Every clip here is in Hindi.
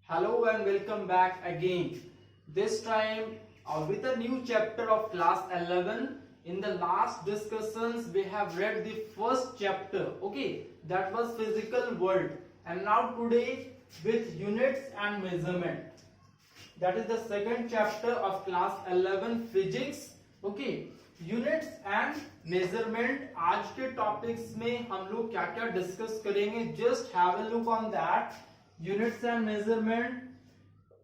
Hello and welcome back again. This time with a new chapter of class 11. In the last discussions we have read the first chapter, okay, that was physical world, and now today with units and measurement, that is the second chapter of class 11 physics, okay. Units and measurement आज के टॉपिक्स में हम लोग क्या क्या डिस्कस करेंगे, just have a look on that. Units and measurement,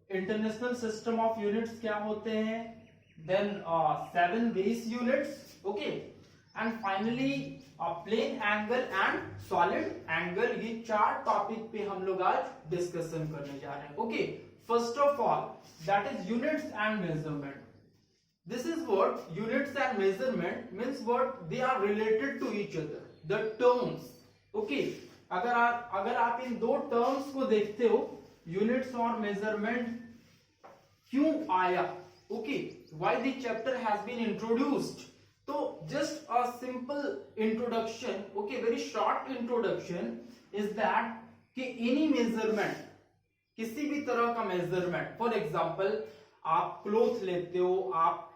international system of units क्या होते हैं, then 7 base units, okay, and finally plane angle and solid angle. ये 4 टॉपिक पे हम लोग आज डिस्कशन करने जा रहे हैं, okay. First of all that is units and measurement. This is what units and measurement means. What they are related to each other, the terms, okay. अगर आप इन दो टर्म्स को देखते हो, यूनिट्स और मेजरमेंट क्यों आया, okay, why the chapter has been introduced. तो just a simple introduction, okay, very short introduction is that कि एनी मेजरमेंट, किसी भी तरह का मेजरमेंट, फॉर एग्जांपल आप क्लोथ लेते हो, आप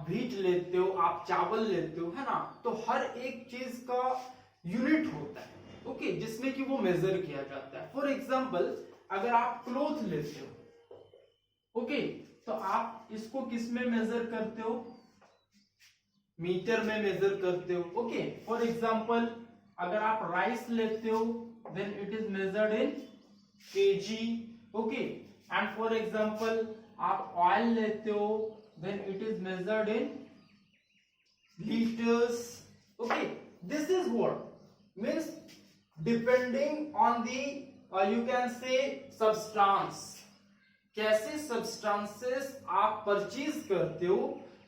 व्हीट लेते हो, आप चावल लेते हो, है ना, तो हर एक चीज का यूनिट होता है, ओके, जिसमें कि वो मेजर किया जाता है. फॉर एग्जांपल अगर आप क्लोथ लेते हो, ओके, तो आप इसको किस में मेजर करते हो, मीटर में मेजर करते हो, ओके. फॉर एग्जांपल अगर आप राइस लेते हो then it is measured in KG, okay. And for example आप ऑयल लेते हो then it is measured in liters, okay. This is what means depending on the you can say substance, कैसे substances आप परचेज करते हो,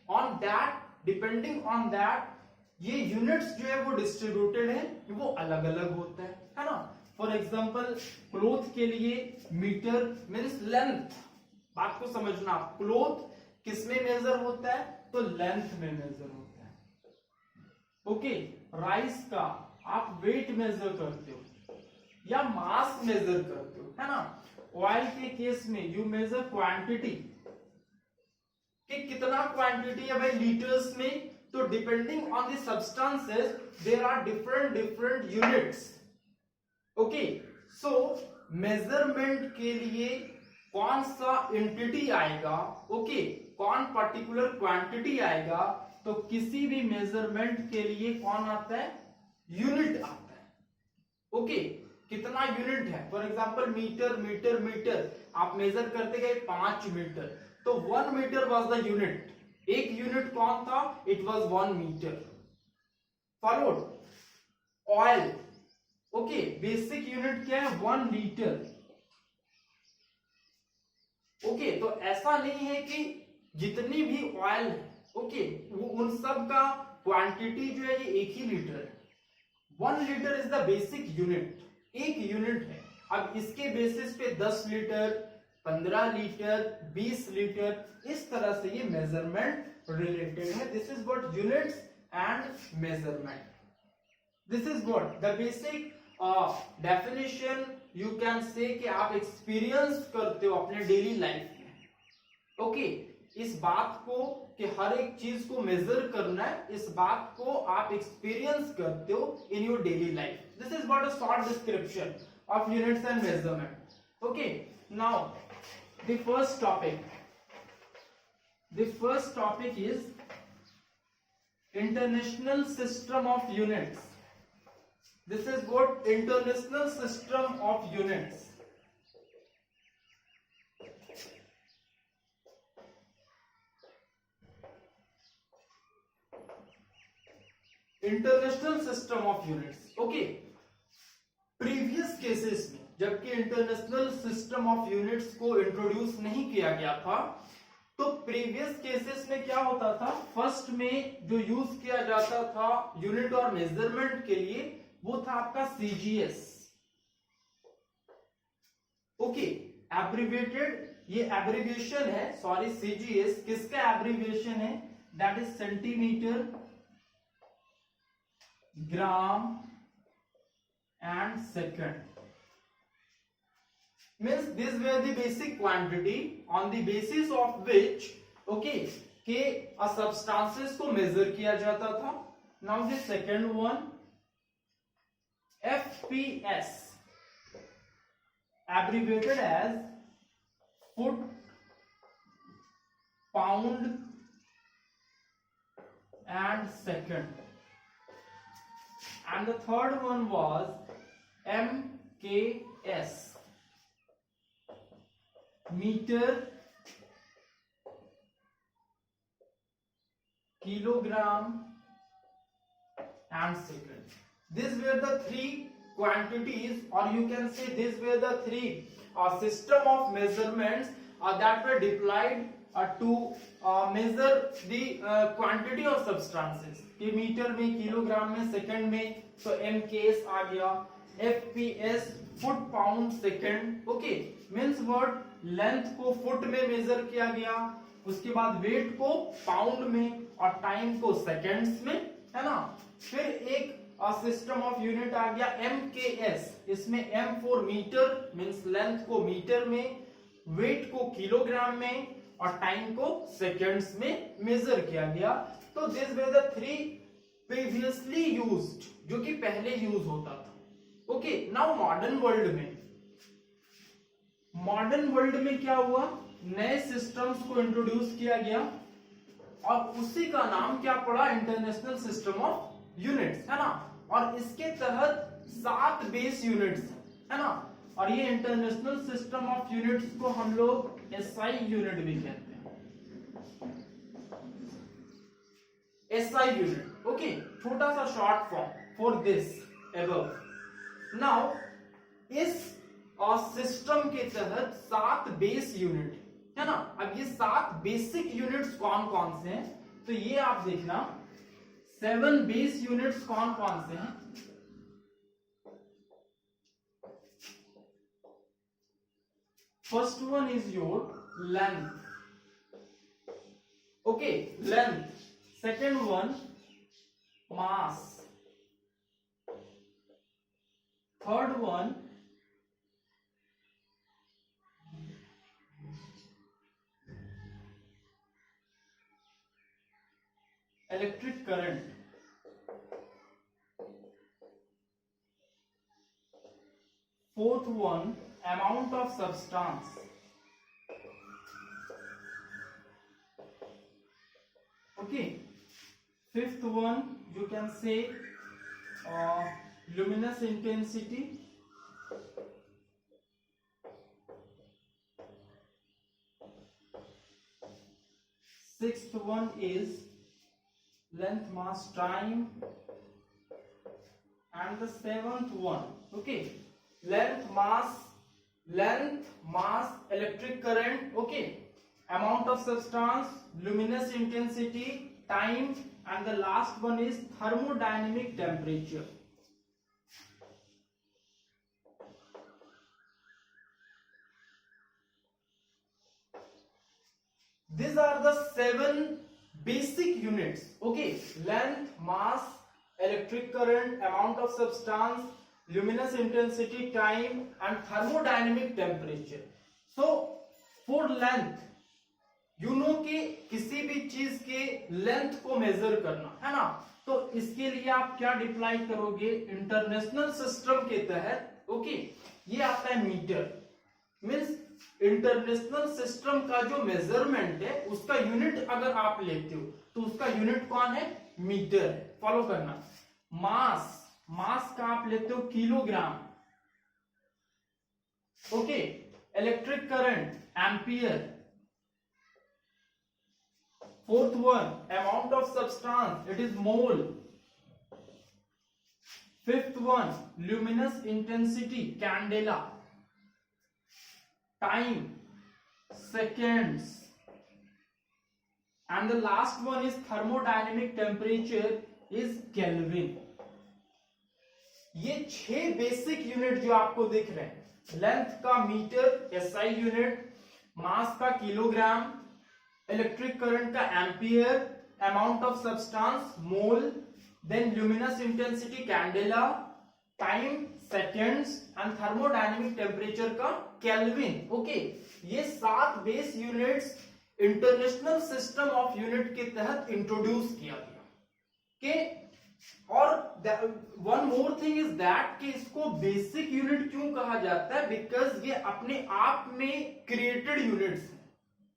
on that, depending on that ये यूनिट्स जो है वो डिस्ट्रीब्यूटेड है, वो अलग अलग होता है ना. फॉर एग्जांपल क्लोथ के लिए मीटर मीन्स लेंथ. बात को समझना, क्लोथ किसमें मेजर होता है, तो लेंथ में मेजर होता है, ओके. राइस का आप वेट मेजर करते हो या मास मेजर करते हो, है ना. ऑयल के केस में यू मेजर क्वांटिटी, कि कितना क्वांटिटी है भाई लीटर्स में. तो depending on the substances there are different units, okay. So measurement के लिए कौन सा एंटिटी आएगा, ओके, कौन पर्टिकुलर क्वांटिटी आएगा, तो किसी भी मेजरमेंट के लिए कौन आता है, यूनिट आता है, ओके. कितना यूनिट है, for example metre metre metre आप मेजर करते गए 5 मीटर, तो 1 मीटर वाज द यूनिट. एक यूनिट कौन था, it was 1 metre. Followed all, okay, basic unit क्या है, 1 लीटर, ओके. तो ऐसा नहीं है कि जितनी भी ऑयल है, ओके, वो उन सब का क्वांटिटी जो है ये एक ही लीटर है. 1 litre is the basic unit, एक यूनिट है. अब इसके बेसिस पे 10 लीटर, 15 लीटर, 20 लीटर, इस तरह से ये मेजरमेंट रिलेटेड है. This is what units and measurement. This is what the basic definition you can say कि आप एक्सपीरियंस करते हो अपने डेली लाइफ में, ओके. इस बात को कि हर एक चीज को मेजर करना है, इस बात को आप एक्सपीरियंस करते हो in your daily life. This is what a short description of units and measurement, okay. Now the first topic is international system of units. This is what international system of units. International system of units. Okay. Previous cases में जबकि इंटरनेशनल सिस्टम ऑफ यूनिट्स को इंट्रोड्यूस नहीं किया गया था, तो प्रीवियस केसेस में क्या होता था, फर्स्ट में जो यूज किया जाता था यूनिट और मेजरमेंट के लिए वो था आपका सीजीएस, ओके, एब्रिविएटेड. ये एब्रिविएशन है, सॉरी, सीजीएस किसका एब्रिविएशन है, that is centimetre, gram and second. means these were the basic quantity on the basis of which okay के substances को measure किया जाता था. Now the second one, FPS, abbreviated as foot, pound and second. And the third one was MKS, meter, kilogram and second. These were the three quantities, or you can say these were the three system of measurements that were deployed to measure the quantity of substances. कि मीटर में, किलोग्राम में, सेकंड में, तो MKS आ गया, FPS foot pound second. Okay, means what, length को फुट में मेजर किया गया, उसके बाद वेट को पाउंड में और टाइम को सेकंड्स में, है ना. फिर एक सिस्टम ऑफ यूनिट आ गया MKS, इसमें M for metre, means length को मीटर में, वेट को किलोग्राम में और टाइम को सेकंड्स में मेजर किया गया. तो this way the three previously used, जो कि पहले यूज होता था. ओके, नाउ मॉडर्न वर्ल्ड में क्या हुआ, नए सिस्टम्स को इंट्रोड्यूस किया गया और उसी का नाम क्या पड़ा, इंटरनेशनल सिस्टम ऑफ यूनिट्स, है ना. और इसके तहत 7 बेस यूनिट्स, है ना. और ये इंटरनेशनल सिस्टम ऑफ यूनिट्स को हम लोग SI यूनिट भी कहते हैं. SI यूनिट, ओके, छोटा सा short form for this above. Now इस सिस्टम के तहत 7 बेस यूनिट, है ना. अब ये 7 बेसिक यूनिट्स कौन कौन से हैं, तो ये आप देखना, 7 बेस यूनिट्स कौन कौन से हैं. First one is your length. Okay, length. Second one, mass. Third one, electric current. Fourth one, amount of substance. Okay, fifth one you can say luminous intensity. Sixth one is length, mass, time. And the seventh one, okay, length, mass, electric current, okay, amount of substance, luminous intensity, time, and the last one is thermodynamic temperature. These are the 7 basic units, okay, length, mass, electric current, amount of substance, luminous intensity, time, and thermodynamic temperature. So for length, you know कि किसी भी चीज के लेंथ को मेजर करना, है ना. तो इसके लिए आप क्या डिप्लॉय करोगे, इंटरनेशनल सिस्टम के तहत, ओके, ये आता है मीटर. मींस इंटरनेशनल सिस्टम का जो मेजरमेंट है उसका यूनिट अगर आप लेते हो तो उसका यूनिट कौन है, मीटर है. फॉलो करना. मास का आप लेते हो kilogram, okay. Electric current, ampere. Fourth one, amount of substance, it is mole. Fifth one, luminous intensity, candela. Time, seconds. And the last one is thermodynamic temperature, is Kelvin. ये 6 बेसिक यूनिट जो आपको दिख रहे हैं, लेंथ का मीटर, SI यूनिट, मास का किलोग्राम, इलेक्ट्रिक करंट का ampere, amount of substance mole, then luminous intensity candela, time seconds and thermodynamic temperature का केल्विन। ओके, ये 7 base units international system of unit के तहत इंट्रोड्यूस किया गया। के और one more thing is that कि इसको बेसिक यूनिट क्यों कहा जाता है, बिकॉज ये अपने आप में क्रिएटेड यूनिट्स हैं।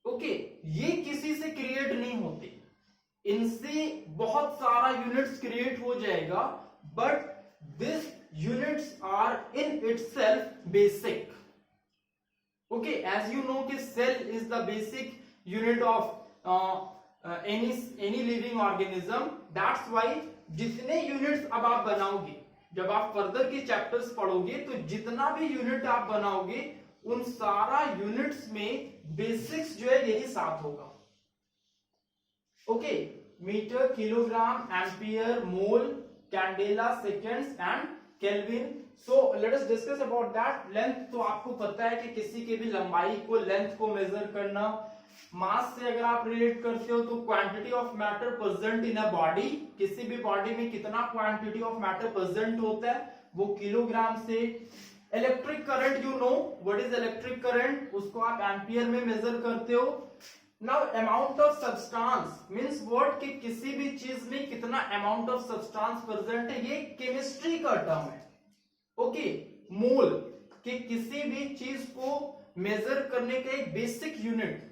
ओके, ये किसी से क्रिएट नहीं होते, इनसे बहुत सारा यूनिट्स क्रिएट हो जाएगा, but this units are in itself basic. Okay, as you know कि cell is the basic unit of any living organism. That's why जितने यूनिट्स अब आप बनाओगे, जब आप फर्दर के चैप्टर्स पढ़ोगे, तो जितना भी यूनिट आप बनाओगे उन सारा यूनिट्स में बेसिक्स जो है यही 7 होगा। Okay, metre, kilogram, ampere, mole, candela, seconds and kelvin. So let us discuss about that. Length तो आपको पता है कि किसी की भी लंबाई को, लेंथ को मेजर करना। मास से अगर आप रिलेट करते हो तो quantity of matter present in a body, किसी भी बॉडी में कितना क्वांटिटी ऑफ मैटर प्रेजेंट होता है वो किलोग्राम से। Electric current, you know what is electric current, उसको आप एम्पियर में मेजर करते हो। Now amount of substance means what, कि किसी भी चीज में कितना अमाउंट ऑफ सब्सटेंस प्रेजेंट है, ये केमिस्ट्री का टर्म है। ओके, मोल, कि किसी भी चीज को मेजर करने का एक बेसिक यूनिट।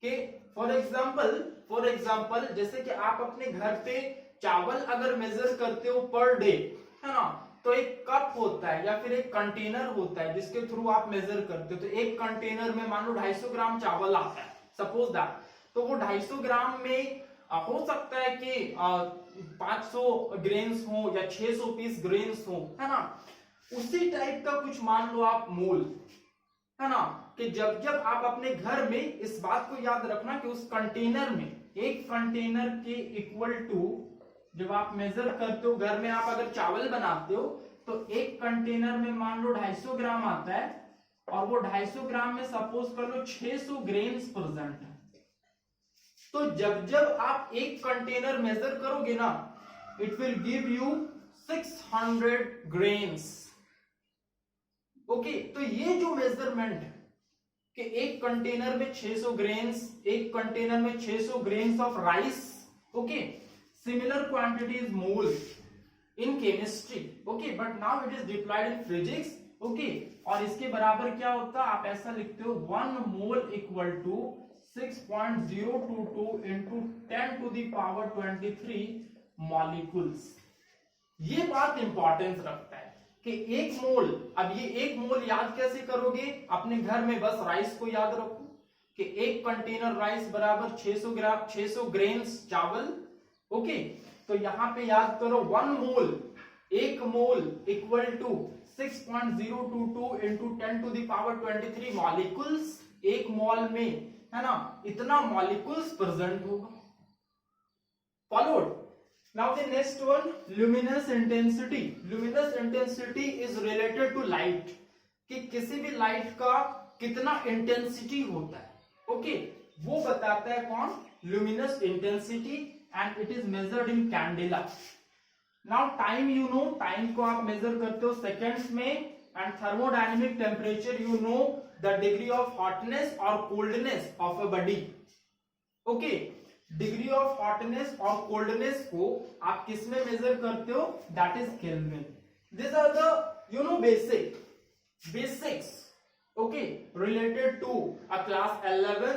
कि फॉर एग्जांपल जैसे कि आप अपने घर पे चावल अगर मेजर करते हो पर डे, है ना, तो एक कप होता है या फिर एक कंटेनर होता है जिसके थ्रू आप मेजर करते हो। तो एक कंटेनर में मान लो 250 ग्राम चावल आता है, सपोज दैट। तो वो 250 ग्राम में हो सकता है कि 500 ग्रेन्स हो या 600 पीस ग्रेन्स हो, है ना। उसी टाइप का कुछ मान लो आप मोल, है ना, कि जब जब आप अपने घर में, इस बात को याद रखना कि उस कंटेनर में, एक कंटेनर के इक्वल टू, जब आप मेजर करते हो घर में, आप अगर चावल बनाते हो तो एक कंटेनर में मान लो 250 ग्राम आता है, और वो 250 ग्राम में सपोज कर लो 600 ग्रेन्स प्रेजेंट है। तो जब जब आप एक कंटेनर मेजर करोगे ना, it will give you 600 grains. Okay, तो ये जो मेजरमेंट है कि एक कंटेनर में 600 ग्रेन्स, एक कंटेनर में 600 grains of rice. Okay, similar quantity is mole in chemistry. Okay, but now it is deployed in physics. Okay, और इसके बराबर क्या होता है, आप ऐसा लिखते हो 1 mole equal to 6.022 into 10 to the power 23 molecules. ये बात इंपॉर्टेंस रखता है कि एक मोल, अब ये एक मोल याद कैसे करोगे अपने घर में, बस राइस को याद रखो कि एक कंटेनर राइस बराबर 600 ग्राम, 600 ग्रेन्स चावल। ओके, तो यहां पे याद करो 1 मोल, एक mole equal to 6.022 into 10 to the power 23 molecules. एक मोल में, है ना, इतना मॉलिक्यूल्स प्रेजेंट होगा। Followed. Now the next one, luminous intensity. Luminous intensity is related to light, कि किसी भी लाइट का कितना इंटेंसिटी होता है। ओके, वो बताता है कौन, luminous intensity, and it is measured in candela. Now time, you know, time को आप मेजर करते हो सेकेंड्स में, and thermodynamic temperature, you know the degree of hotness or coldness of a body. Okay, degree of hotness और कोल्डनेस को आप किस में मेजर करते हो, that is kelvin. This are the you know basics okay related to a class 11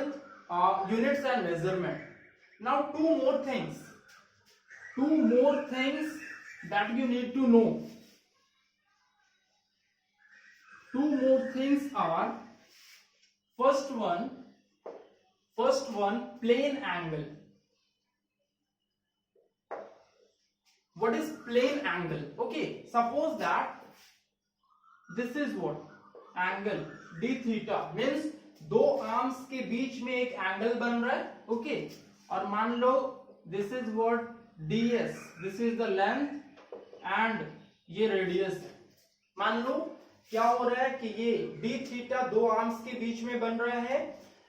units and measurement. Now two more things that you need to know. Two more things are, first one plane angle. What is plane angle? Okay, suppose that this is what angle d theta, means दो आर्म्स के बीच में एक एंगल बन रहा है। ओके, और मान लो this is what ds, this is the length and ये रेडियस है। मान लो क्या हो रहा है कि ये d थीटा दो आर्म्स के बीच में बन रहा है,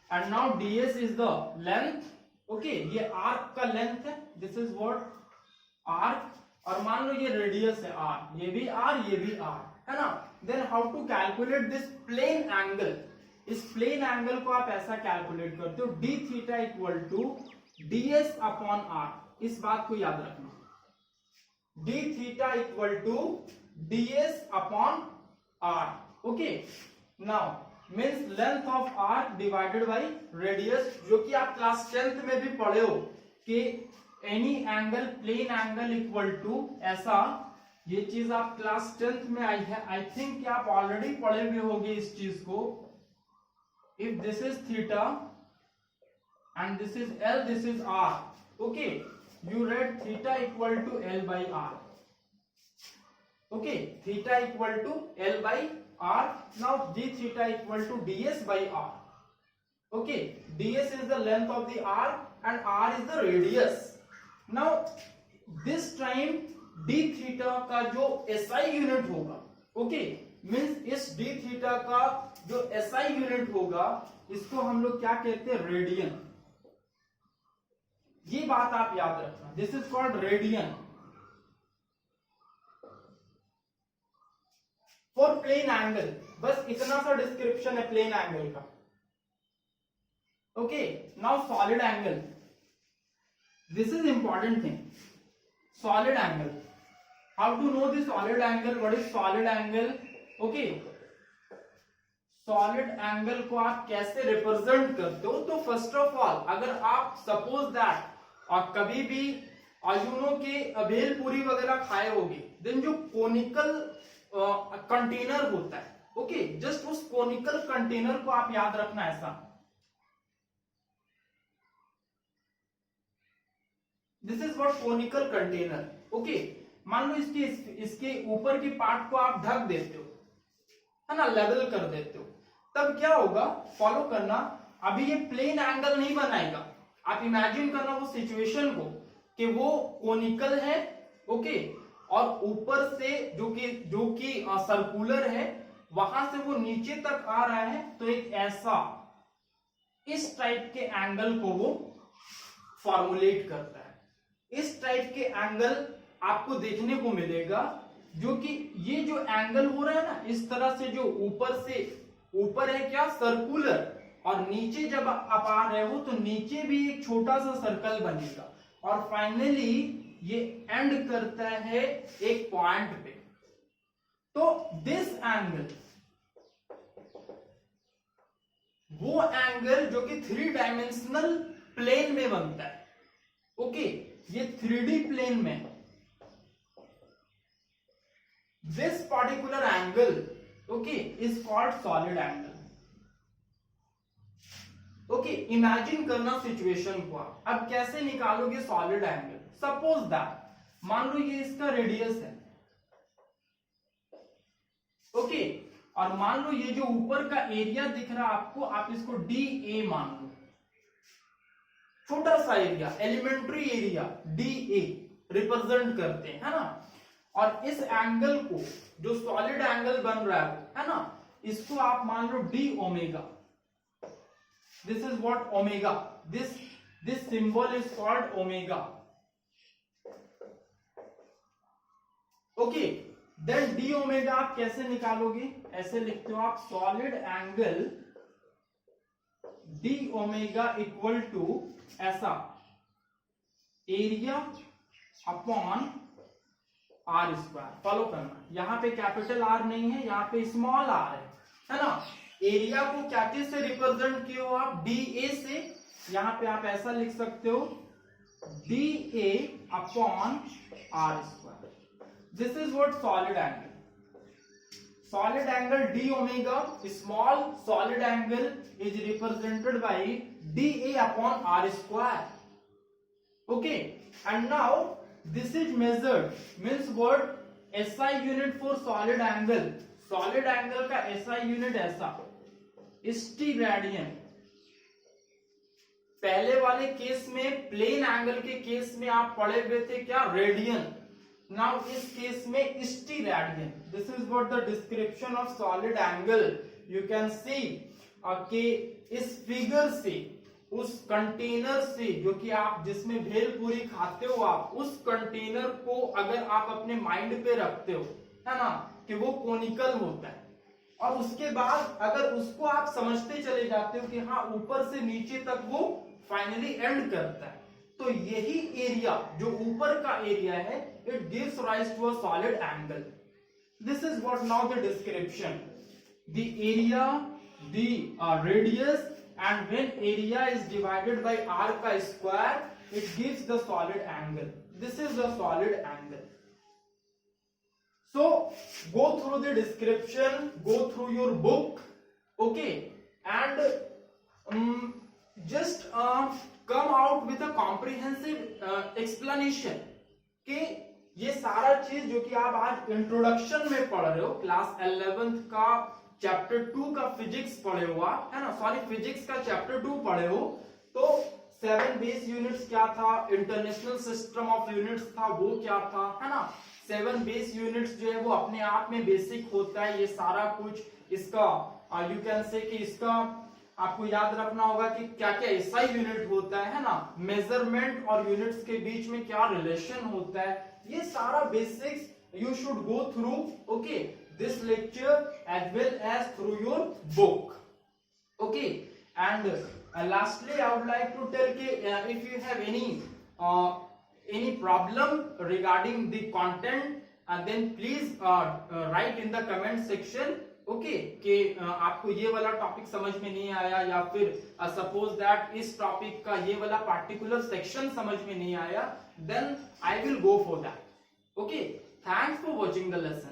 and now ds is the length. Okay, ये आर्क का लेंथ है, this is what आर्क, और मान लो ये रेडियस है r, ये भी r, ये भी r। है ना। Then how to calculate this plane angle, इस प्लेन एंगल को आप ऐसा कैलकुलेट करते हो d theta equal to ds upon r, इस बात को याद रखना, d theta equal to ds upon r, okay. Now means length of r divided by radius, जो कि आप क्लास 10th में भी पढ़े हो कि any angle plane angle equal to ऐसा, ये चीज आप क्लास 10th में आई है, आई थिंक कि आप ऑलरेडी पढ़े हुए होंगे इस चीज को। If this is theta and this is L, this is R, okay, you read theta equal to L by R, okay, theta equal to L by R, now d theta equal to ds by R, okay, ds is the length of the R and R is the radius. Now this time d theta का जो SI यूनिट होगा, ओके, मीन्स इस d theta का जो SI यूनिट होगा इसको हम लोग क्या कहते हैं, रेडियन। ये बात आप याद रखना, this is called radian for plane angle. बस इतना सा डिस्क्रिप्शन है प्लेन एंगल का, okay. Now solid angle, this is important thing, solid angle, how to know the solid angle, what is solid angle, okay. Solid angle को आप कैसे रिप्रेजेंट करते हो, तो फर्स्ट ऑफ ऑल अगर आप सपोज दैट और कभी भी आयुनो के भेलपुरी वगैरह खाए होगे, देन जो कोनिकल कंटेनर होता है, ओके, जस्ट उस कोनिकल कंटेनर को आप याद रखना ऐसा, this is what conical container, okay. मान लो इसके ऊपर की पार्ट को आप ढक देते हो, है ना, लेवल कर देते हो, तब क्या होगा, फॉलो करना, अभी ये प्लेन एंगल नहीं बनाएगा, आप इमेजिन करना वो सिचुएशन को कि वो कोनिकल है, ओके, और ऊपर से जो कि सर्कुलर है, वहां से वो नीचे तक आ रहा है, तो एक ऐसा इस टाइप के एंगल को वो फॉर्मुलेट करता है। इस टाइप के एंगल आपको देखने को मिलेगा, जो कि ये जो एंगल हो रहा है ना, इस तरह से जो ऊपर है क्या, सर्कुलर, और नीचे जब आप आ रहे हो तो नीचे भी एक छोटा सा सर्कल बनेगा, और फाइनली ये एंड करता है एक पॉइंट पे। तो दिस एंगल, वो एंगल जो कि 3 डायमेंशनल प्लेन में बनता है, ओके, ये 3D प्लेन में, this particular angle, okay, is called solid angle, okay. Imagine करना सिचुएशन को, अब कैसे निकालोगे सॉलिड एंगल, सपोज दैट मान लो ये इसका रेडियस है, ओके, और मान लो ये जो ऊपर का एरिया दिख रहा है आपको, आप इसको DA मान लो, छोटा सा area, elementary area DA represent करते हैं, है ना। और इस एंगल को, जो सॉलिड एंगल बन रहा है ना, इसको आप मान लो d omega, this is what omega, this symbol is called omega, okay. Then d omega आप कैसे निकालोगे, ऐसे लिखते हो आप, solid angle d omega equal to ऐसा, area upon R square, follow करना, यहां पे कैपिटल R नहीं है, यहां पे स्मॉल r है ना। एरिया को क्या चीज से रिप्रेजेंट किए हो आप, DA से, यहां पे आप ऐसा लिख सकते हो, DA upon R square, this is what solid angle, solid angle d omega, small solid angle is represented by dA upon r square, okay. And now this is measured, means what, SI unit for solid angle, solid angle का SI unit ऐसा, st रेडियन। पहले वाले केस में, प्लेन एंगल के केस में आप पढ़े हुए थे क्या, रेडियन, नाउ इस केस में st radian, this is what the description of solid angle. You can see कि इस फिगर से, उस कंटेनर से, जो कि आप जिसमें भेलपूरी खाते हो आप, उस कंटेनर को अगर आप अपने माइंड पे रखते हो, है ना, कि वो कोनिकल होता है। और उसके बाद अगर उसको आप समझते चले जाते हो कि हाँ ऊपर से नीचे तक वो फाइनली एंड करता है, तो यही एरिया जो ऊपर का एरिया है, it gives rise to a solid angle. This is what now the description, the area, the radius, and when area is divided by r ka square, it gives the solid angle. This is the solid angle. So go through the description, go through your book, okay, and just come out with a comprehensive explanation कि ये सारा चीज जो कि आप आज इंट्रोडक्शन में पढ़ रहे हो, क्लास 11th का चैप्टर 2 का फिजिक्स पढ़े हुआ है ना, सॉरी फिजिक्स का चैप्टर 2 पढ़े हो, तो 7 बेस यूनिट्स क्या था, इंटरनेशनल सिस्टम ऑफ यूनिट्स था वो क्या था, है ना। 7 बेस यूनिट्स जो है वो अपने आप में बेसिक होता है, ये सारा कुछ इसका यू कैन से कि इसका आपको याद रखना होगा कि क्या क्या एसआई यूनिट होता है ना, मेजरमेंट और यूनिट्स के बीच में क्या रिलेशन होता है, ये सारा basics you should go through, okay, this lecture as well as through your book, okay, and lastly I would like to tell कि if you have any problem regarding the content then please write in the comment section, okay, कि आपको ये वाला टॉपिक समझ में नहीं आया, या फिर सपोज दैट इस टॉपिक का ये वाला पार्टिकुलर सेक्शन समझ में नहीं आया, then I will go for that, okay. Thanks for watching the lesson.